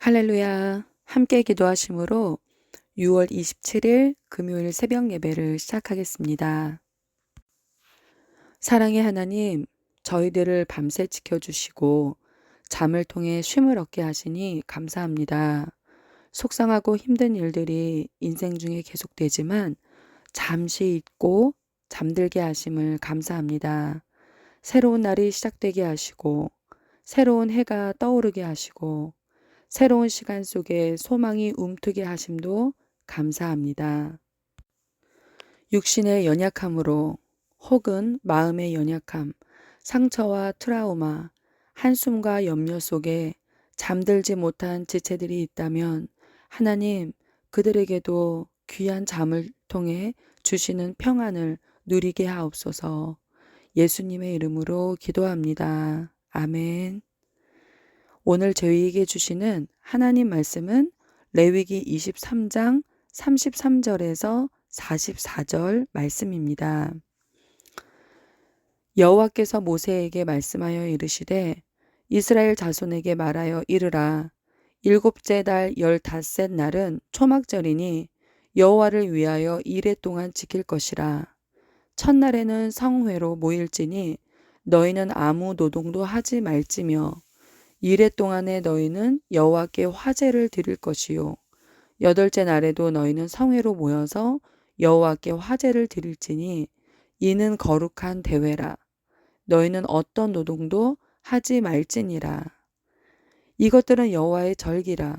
할렐루야. 함께 기도하심으로 6월 27일 금요일 새벽 예배를 시작하겠습니다. 사랑의 하나님, 저희들을 밤새 지켜주시고 잠을 통해 쉼을 얻게 하시니 감사합니다. 속상하고 힘든 일들이 인생 중에 계속되지만 잠시 잊고 잠들게 하심을 감사합니다. 새로운 날이 시작되게 하시고 새로운 해가 떠오르게 하시고 새로운 시간 속에 소망이 움트게 하심도 감사합니다. 육신의 연약함으로 혹은 마음의 연약함, 상처와 트라우마, 한숨과 염려 속에 잠들지 못한 지체들이 있다면 하나님 그들에게도 귀한 잠을 통해 주시는 평안을 누리게 하옵소서. 예수님의 이름으로 기도합니다. 아멘. 오늘 저희에게 주시는 하나님 말씀은 레위기 23장 33절에서 44절 말씀입니다. 여호와께서 모세에게 말씀하여 이르시되 이스라엘 자손에게 말하여 이르라. 일곱째 달 15셋 날은 초막절이니 여호와를 위하여 이레 동안 지킬 것이라. 첫날에는 성회로 모일지니 너희는 아무 노동도 하지 말지며 이레 동안에 너희는 여호와께 화제를 드릴 것이요 여덟째 날에도 너희는 성회로 모여서 여호와께 화제를 드릴지니 이는 거룩한 대회라. 너희는 어떤 노동도 하지 말지니라. 이것들은 여호와의 절기라.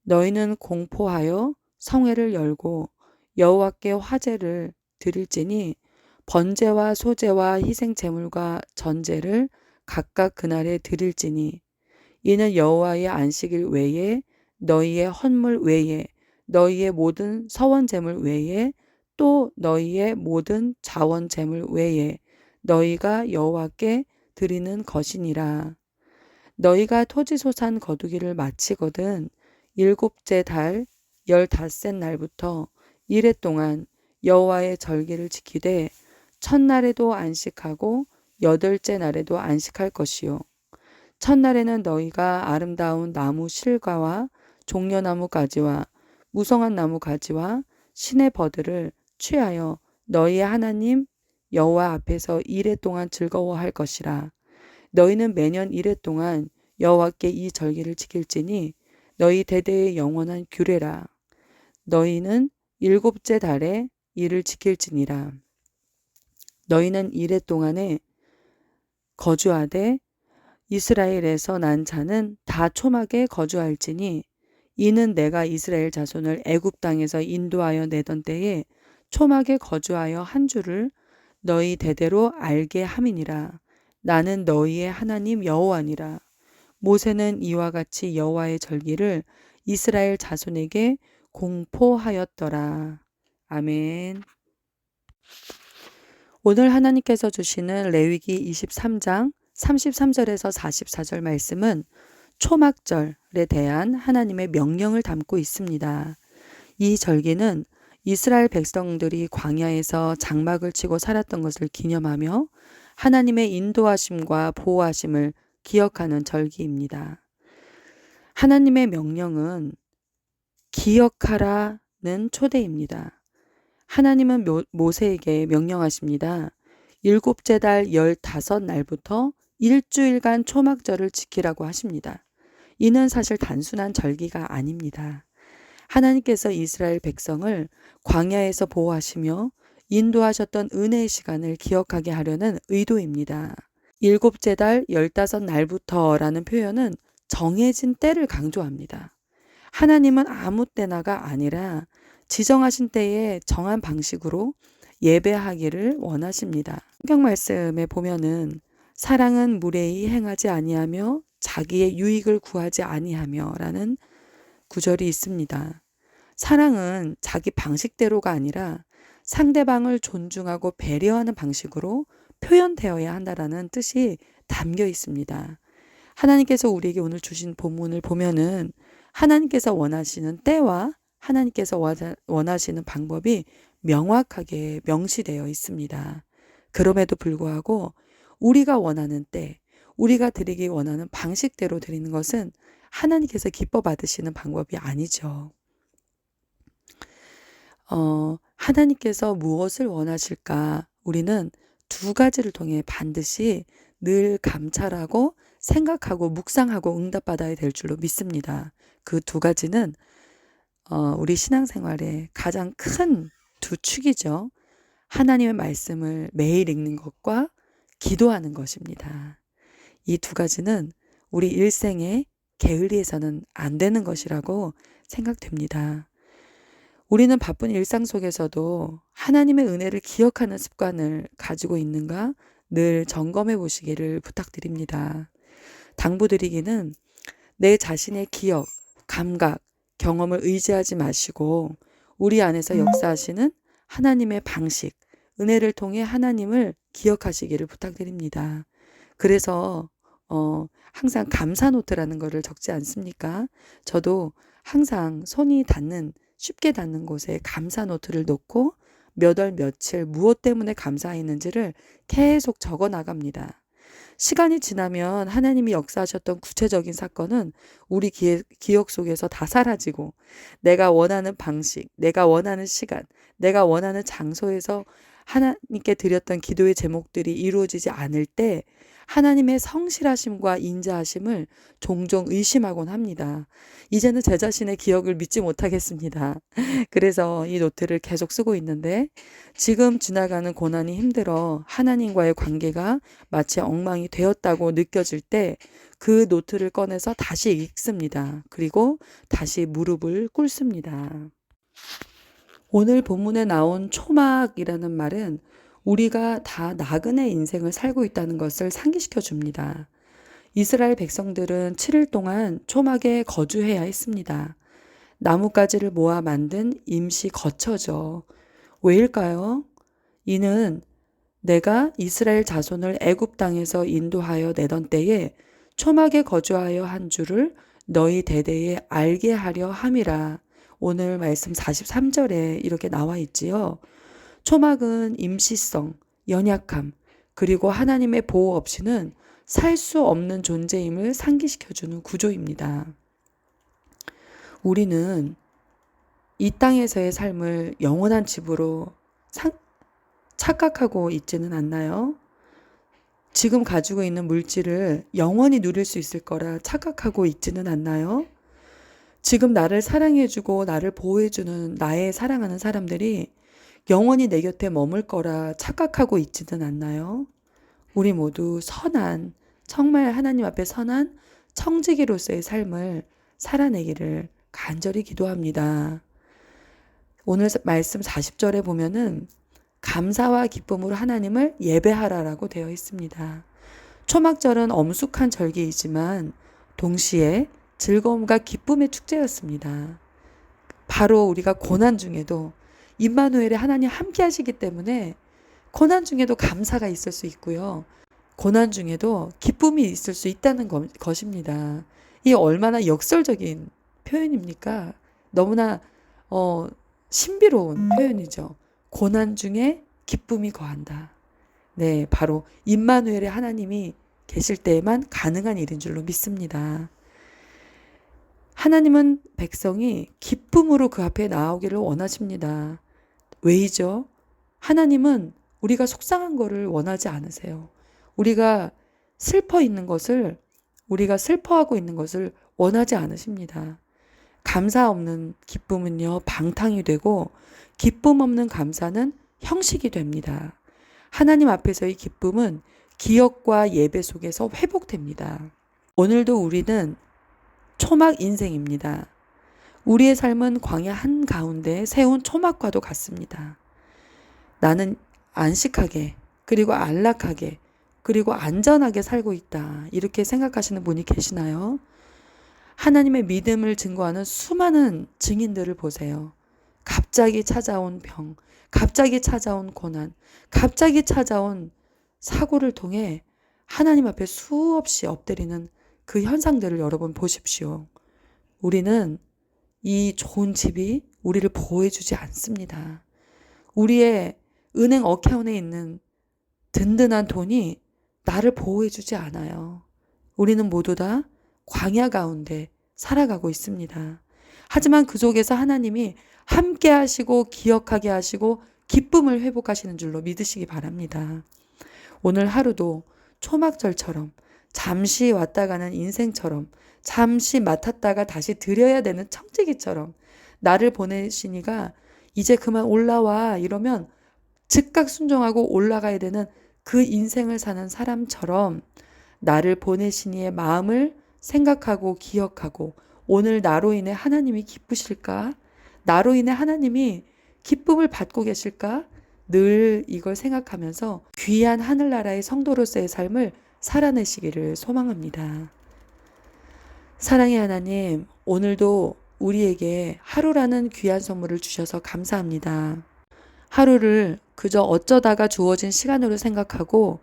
너희는 공포하여 성회를 열고 여호와께 화제를 드릴지니 번제와 소제와 희생 제물과 전제를 각각 그날에 드릴지니 이는 여호와의 안식일 외에 너희의 헌물 외에 너희의 모든 서원 제물 외에 또 너희의 모든 자원 제물 외에 너희가 여호와께 드리는 것이니라. 너희가 토지소산 거두기를 마치거든 일곱째 달 15셋 날부터 이레 동안 여호와의 절기를 지키되 첫날에도 안식하고 여덟째 날에도 안식할 것이요 첫날에는 너희가 아름다운 나무 실과와 종려나무 가지와 무성한 나무 가지와 신의 버들을 취하여 너희의 하나님 여호와 앞에서 이레 동안 즐거워할 것이라. 너희는 매년 이레 동안 여호와께 이 절기를 지킬지니 너희 대대의 영원한 규례라. 너희는 일곱째 달에 이를 지킬지니라. 너희는 이레 동안에 거주하되 이스라엘에서 난 자는 다 초막에 거주할지니 이는 내가 이스라엘 자손을 애굽 땅에서 인도하여 내던 때에 초막에 거주하여 한 줄을 너희 대대로 알게 함이니라. 나는 너희의 하나님 여호와니라. 모세는 이와 같이 여호와의 절기를 이스라엘 자손에게 공포하였더라. 아멘. 오늘 하나님께서 주시는 레위기 23장 33절에서 44절 말씀은 초막절에 대한 하나님의 명령을 담고 있습니다. 이 절기는 이스라엘 백성들이 광야에서 장막을 치고 살았던 것을 기념하며 하나님의 인도하심과 보호하심을 기억하는 절기입니다. 하나님의 명령은 기억하라는 초대입니다. 하나님은 모세에게 명령하십니다. 일곱째 달 15날부터 일주일간 초막절을 지키라고 하십니다. 이는 사실 단순한 절기가 아닙니다. 하나님께서 이스라엘 백성을 광야에서 보호하시며 인도하셨던 은혜의 시간을 기억하게 하려는 의도입니다. 일곱째 달 15날부터라는 표현은 정해진 때를 강조합니다. 하나님은 아무 때나가 아니라 지정하신 때에 정한 방식으로 예배하기를 원하십니다. 성경 말씀에 보면은 사랑은 무례히 행하지 아니하며 자기의 유익을 구하지 아니하며 라는 구절이 있습니다. 사랑은 자기 방식대로가 아니라 상대방을 존중하고 배려하는 방식으로 표현되어야 한다라는 뜻이 담겨 있습니다. 하나님께서 우리에게 오늘 주신 본문을 보면은 하나님께서 원하시는 때와 하나님께서 원하시는 방법이 명확하게 명시되어 있습니다. 그럼에도 불구하고 우리가 원하는 때, 우리가 드리기 원하는 방식대로 드리는 것은 하나님께서 기뻐 받으시는 방법이 아니죠. 하나님께서 무엇을 원하실까? 우리는 두 가지를 통해 반드시 늘 감찰하고 생각하고 묵상하고 응답받아야 될 줄로 믿습니다. 그 두 가지는 우리 신앙생활의 가장 큰 두 축이죠. 하나님의 말씀을 매일 읽는 것과 기도하는 것입니다. 이 두 가지는 우리 일생에 게을리해서는 안 되는 것이라고 생각됩니다. 우리는 바쁜 일상 속에서도 하나님의 은혜를 기억하는 습관을 가지고 있는가 늘 점검해 보시기를 부탁드립니다. 당부드리기는 내 자신의 기억, 감각, 경험을 의지하지 마시고 우리 안에서 역사하시는 하나님의 방식, 은혜를 통해 하나님을 기억하시기를 부탁드립니다. 그래서 항상 감사 노트라는 거를 적지 않습니까? 저도 항상 손이 닿는 쉽게 닿는 곳에 감사 노트를 놓고 몇 월 며칠 무엇 때문에 감사했는지를 계속 적어 나갑니다. 시간이 지나면 하나님이 역사하셨던 구체적인 사건은 우리 기억 속에서 다 사라지고 내가 원하는 방식, 내가 원하는 시간, 내가 원하는 장소에서 하나님께 드렸던 기도의 제목들이 이루어지지 않을 때 하나님의 성실하심과 인자하심을 종종 의심하곤 합니다. 이제는 제 자신의 기억을 믿지 못하겠습니다. 그래서 이 노트를 계속 쓰고 있는데 지금 지나가는 고난이 힘들어 하나님과의 관계가 마치 엉망이 되었다고 느껴질 때 그 노트를 꺼내서 다시 읽습니다. 그리고 다시 무릎을 꿇습니다. 오늘 본문에 나온 초막이라는 말은 우리가 다 나그네 인생을 살고 있다는 것을 상기시켜 줍니다. 이스라엘 백성들은 7일 동안 초막에 거주해야 했습니다. 나뭇가지를 모아 만든 임시 거처죠. 왜일까요? 이는 내가 이스라엘 자손을 애굽 땅에서 인도하여 내던 때에 초막에 거주하여 한 줄을 너희 대대에 알게 하려 함이라. 오늘 말씀 43절에 이렇게 나와 있지요. 초막은 임시성, 연약함, 그리고 하나님의 보호 없이는 살 수 없는 존재임을 상기시켜주는 구조입니다. 우리는 이 땅에서의 삶을 영원한 집으로 착각하고 있지는 않나요? 지금 가지고 있는 물질을 영원히 누릴 수 있을 거라 착각하고 있지는 않나요? 지금 나를 사랑해주고 나를 보호해주는 나의 사랑하는 사람들이 영원히 내 곁에 머물 거라 착각하고 있지는 않나요? 우리 모두 선한, 정말 하나님 앞에 선한 청지기로서의 삶을 살아내기를 간절히 기도합니다. 오늘 말씀 40절에 보면은 감사와 기쁨으로 하나님을 예배하라라고 되어 있습니다. 초막절은 엄숙한 절기이지만 동시에 즐거움과 기쁨의 축제였습니다. 바로 우리가 고난 중에도 임마누엘의 하나님 함께 하시기 때문에 고난 중에도 감사가 있을 수 있고요. 고난 중에도 기쁨이 있을 수 있다는 것입니다. 이 얼마나 역설적인 표현입니까? 너무나 신비로운 표현이죠. 고난 중에 기쁨이 거한다. 네, 바로 임마누엘의 하나님이 계실 때에만 가능한 일인 줄로 믿습니다. 하나님은 백성이 기쁨으로 그 앞에 나오기를 원하십니다. 왜이죠? 하나님은 우리가 속상한 것을 원하지 않으세요. 우리가 우리가 슬퍼하고 있는 것을 원하지 않으십니다. 감사 없는 기쁨은요, 방탕이 되고 기쁨 없는 감사는 형식이 됩니다. 하나님 앞에서의 기쁨은 기억과 예배 속에서 회복됩니다. 오늘도 우리는 초막 인생입니다. 우리의 삶은 광야 한가운데 세운 초막과도 같습니다. 나는 안식하게, 그리고 안락하게, 그리고 안전하게 살고 있다. 이렇게 생각하시는 분이 계시나요? 하나님의 믿음을 증거하는 수많은 증인들을 보세요. 갑자기 찾아온 병, 갑자기 찾아온 고난, 갑자기 찾아온 사고를 통해 하나님 앞에 수없이 엎드리는 그 현상들을 여러분 보십시오. 우리는 이 좋은 집이 우리를 보호해주지 않습니다. 우리의 은행 어카운트에 있는 든든한 돈이 나를 보호해주지 않아요. 우리는 모두 다 광야 가운데 살아가고 있습니다. 하지만 그 속에서 하나님이 함께 하시고 기억하게 하시고 기쁨을 회복하시는 줄로 믿으시기 바랍니다. 오늘 하루도 초막절처럼 잠시 왔다 가는 인생처럼 잠시 맡았다가 다시 드려야 되는 청지기처럼 나를 보내시니가 이제 그만 올라와 이러면 즉각 순종하고 올라가야 되는 그 인생을 사는 사람처럼 나를 보내시니의 마음을 생각하고 기억하고 오늘 나로 인해 하나님이 기쁘실까? 나로 인해 하나님이 기쁨을 받고 계실까? 늘 이걸 생각하면서 귀한 하늘나라의 성도로서의 삶을 살아내시기를 소망합니다. 사랑의 하나님, 오늘도 우리에게 하루라는 귀한 선물을 주셔서 감사합니다. 하루를 그저 어쩌다가 주어진 시간으로 생각하고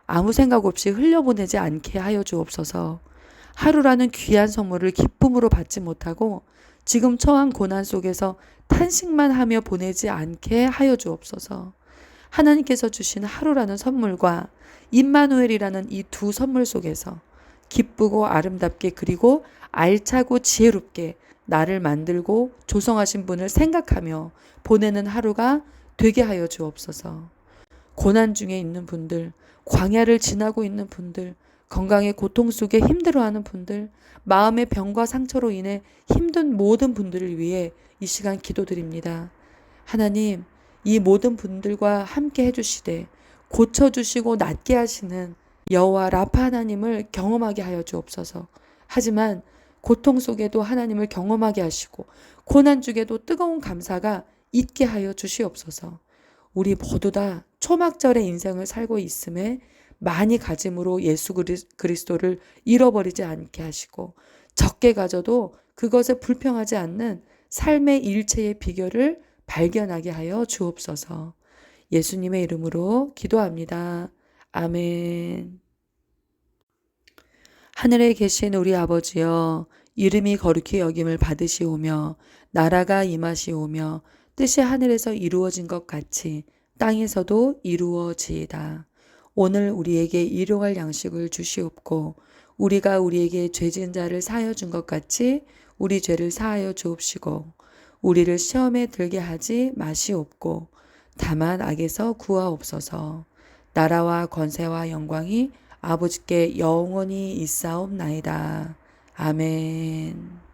아무 생각 없이 흘려보내지 않게 하여 주옵소서. 하루라는 귀한 선물을 기쁨으로 받지 못하고 지금 처한 고난 속에서 탄식만 하며 보내지 않게 하여 주옵소서. 하나님께서 주신 하루라는 선물과 임마누엘이라는 이 두 선물 속에서 기쁘고 아름답게 그리고 알차고 지혜롭게 나를 만들고 조성하신 분을 생각하며 보내는 하루가 되게 하여 주옵소서. 고난 중에 있는 분들, 광야를 지나고 있는 분들, 건강의 고통 속에 힘들어하는 분들, 마음의 병과 상처로 인해 힘든 모든 분들을 위해 이 시간 기도드립니다. 하나님, 이 모든 분들과 함께 해주시되 고쳐주시고 낫게 하시는 여호와 라파 하나님을 경험하게 하여 주옵소서. 하지만 고통 속에도 하나님을 경험하게 하시고 고난 중에도 뜨거운 감사가 있게 하여 주시옵소서. 우리 모두 다 초막절의 인생을 살고 있음에 많이 가짐으로 예수 그리스도를 잃어버리지 않게 하시고 적게 가져도 그것에 불평하지 않는 삶의 일체의 비결을 발견하게 하여 주옵소서. 예수님의 이름으로 기도합니다. 아멘. 하늘에 계신 우리 아버지여, 이름이 거룩히 여김을 받으시오며 나라가 임하시오며 뜻이 하늘에서 이루어진 것 같이 땅에서도 이루어지이다. 오늘 우리에게 일용할 양식을 주시옵고 우리가 우리에게 죄진 자를 사하여 준 것 같이 우리 죄를 사하여 주옵시고 우리를 시험에 들게 하지 마시옵고 다만 악에서 구하옵소서. 나라와 권세와 영광이 아버지께 영원히 있사옵나이다. 아멘.